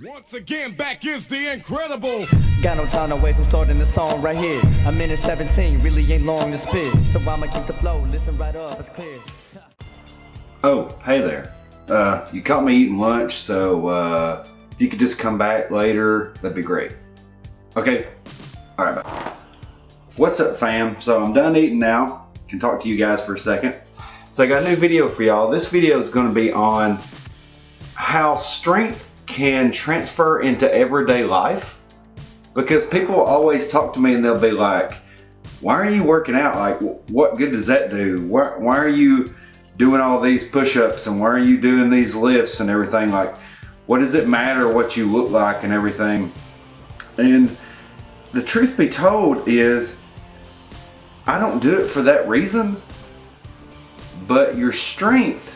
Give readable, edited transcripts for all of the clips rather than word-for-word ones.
Once again, back is the incredible. Got no time to waste, I'm starting the song right here. A minute 17, really ain't long to spit. So I'ma keep the flow, listen right up, it's clear. Oh, hey there. You caught me eating lunch, so if you could just come back later, that'd be great. Okay, alright, bye. What's up, fam? So I'm done eating now. Can talk to you guys for a second. So I got a new video for y'all. This video is going to be on how strength can transfer into everyday life. Because people always talk to me and they'll be like, why are you working out? Like, what good does that do? Why are you doing all these push-ups and why are you doing these lifts and everything? Like, what does it matter what you look like and everything? And the truth be told is, I don't do it for that reason, but your strength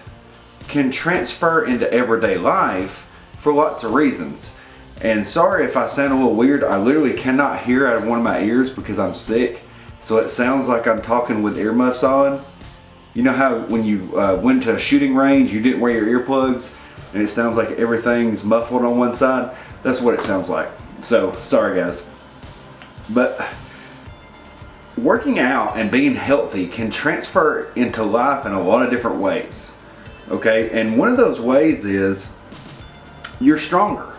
can transfer into everyday life for lots of reasons. And sorry if I sound a little weird, I literally cannot hear out of one of my ears because I'm sick, so it sounds like I'm talking with earmuffs on. You know how when you went to a shooting range, you didn't wear your earplugs and it sounds like everything's muffled on one side? That's what it sounds like. So, sorry guys. But working out and being healthy can transfer into life in a lot of different ways. Okay, and one of those ways is you're stronger.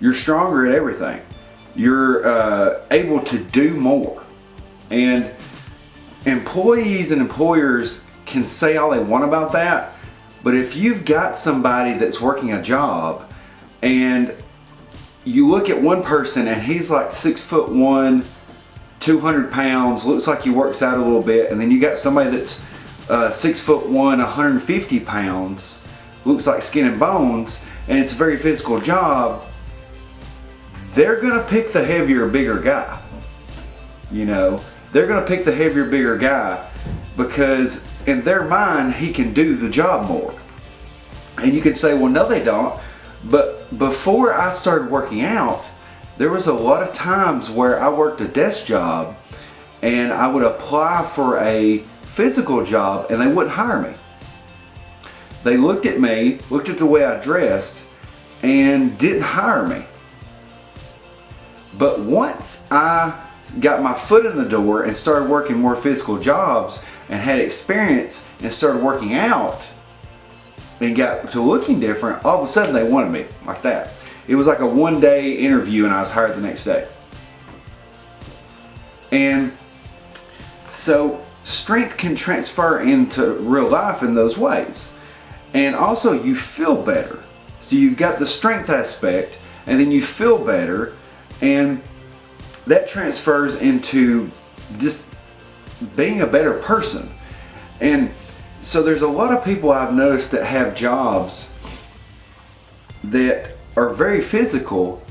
You're stronger at everything. You're able to do more. And employees and employers can say all they want about that, but if you've got somebody that's working a job and you look at one person and he's like 6'1", 200 pounds, looks like he works out a little bit, and then you got somebody that's 6'1", 150 pounds, looks like skin and bones, and it's a very physical job, they're gonna pick the heavier, bigger guy. You know, they're gonna pick the heavier, bigger guy because in their mind, he can do the job more. And you can say, well, no, they don't. But before I started working out, there was a lot of times where I worked a desk job and I would apply for a physical job and they wouldn't hire me. They looked at me, looked at the way I dressed, and didn't hire me. But once I got my foot in the door and started working more physical jobs and had experience and started working out and got to looking different, all of a sudden they wanted me like that. It was like a one-day interview and I was hired the next day. And so strength can transfer into real life in those ways. And also you feel better. So you've got the strength aspect and then you feel better, and that transfers into just being a better person. And so there's a lot of people I've noticed that have jobs that are very physical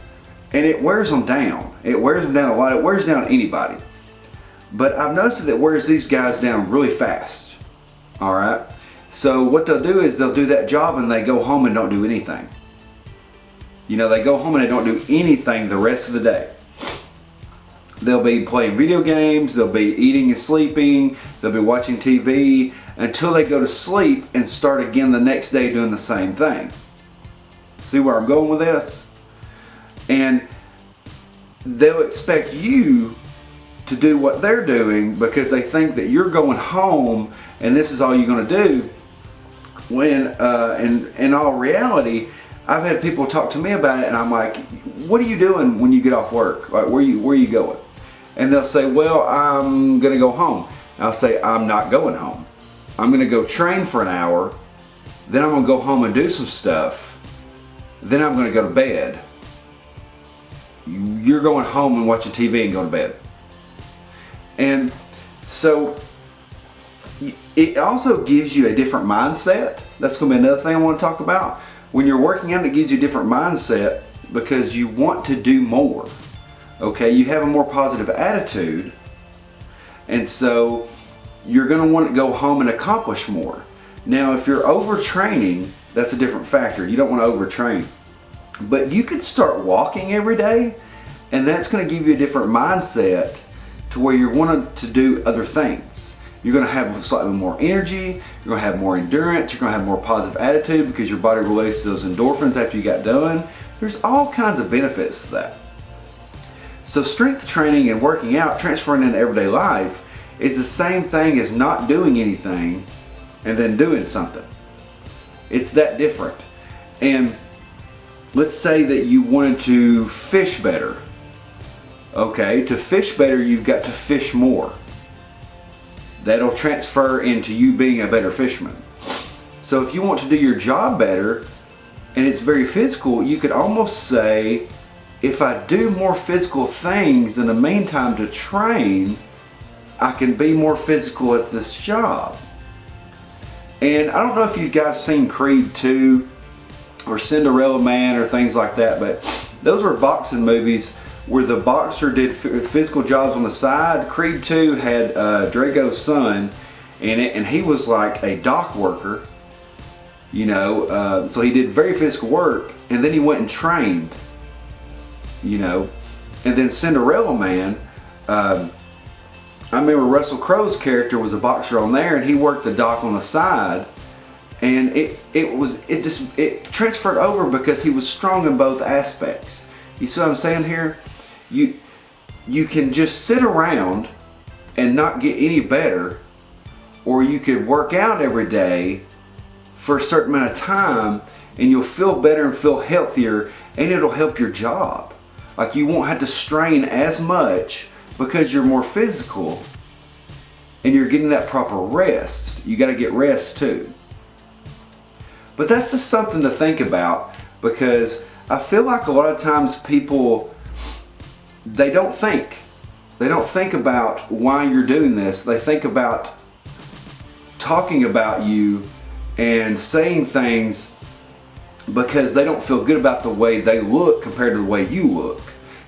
and it wears them down. It wears them down a lot. It wears down anybody. But I've noticed that it wears these guys down really fast. Alright? So what they'll do is they'll do that job and they go home and don't do anything. You know, they go home and they don't do anything the rest of the day. They'll be playing video games, they'll be eating and sleeping, they'll be watching TV until they go to sleep and start again the next day doing the same thing. See where I'm going with this? And they'll expect you to do what they're doing because they think that you're going home and this is all you're going to do. When in all reality, I've had people talk to me about it and I'm like, what are you doing when you get off work? Like, where are you going? And they'll say, well, I'm going to go home. And I'll say, I'm not going home. I'm going to go train for an hour. Then I'm going to go home and do some stuff. Then I'm going to go to bed. You're going home and watching TV and go to bed. And so it also gives you a different mindset. That's going to be another thing I want to talk about. When you're working out, it gives you a different mindset because you want to do more. Okay, you have a more positive attitude, and so you're going to want to go home and accomplish more. Now, if you're overtraining, that's a different factor. You don't want to overtrain. But you could start walking every day, and that's going to give you a different mindset to where you're wanting to do other things. You're going to have slightly more energy, you're going to have more endurance, you're going to have more positive attitude because your body releases those endorphins after you got done. There's all kinds of benefits to that. So strength training and working out, transferring into everyday life, is the same thing as not doing anything and then doing something. It's that different. And let's say that you wanted to fish better. Okay, to fish better, you've got to fish more. That'll transfer into you being a better fisherman. So if you want to do your job better, and it's very physical, you could almost say, if I do more physical things in the meantime to train, I can be more physical at this job. And I don't know if you guys seen Creed 2 or Cinderella Man or things like that, but those were boxing movies where the boxer did physical jobs on the side. Creed 2 had Drago's son in it, and he was like a dock worker, you know, so he did very physical work, and then he went and trained, you know. And then Cinderella Man, I remember Russell Crowe's character was a boxer on there, and he worked the dock on the side, and it transferred over because he was strong in both aspects. You see what I'm saying here? You can just sit around and not get any better, or you could work out every day for a certain amount of time and you'll feel better and feel healthier, and it'll help your job. Like, you won't have to strain as much because you're more physical and you're getting that proper rest. You got to get rest too. But that's just something to think about, because I feel like a lot of times people, they don't think about why you're doing this. They think about talking about you and saying things because they don't feel good about the way they look compared to the way you look.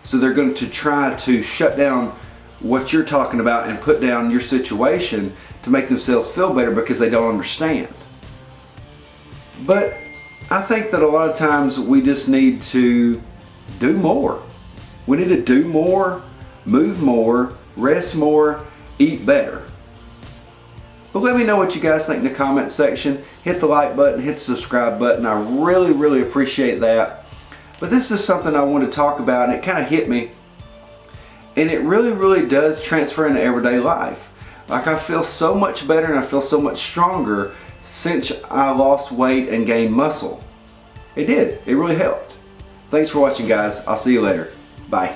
So they're going to try to shut down what you're talking about and put down your situation to make themselves feel better because they don't understand. But I think that a lot of times we just need to do more. We need to do more, move more, rest more, eat better. But let me know what you guys think in the comment section. Hit the like button, hit the subscribe button. I really, really appreciate that. But this is something I want to talk about, and it kind of hit me. And it really, really does transfer into everyday life. Like, I feel so much better and I feel so much stronger since I lost weight and gained muscle. It did. It really helped. Thanks for watching, guys. I'll see you later. Bye.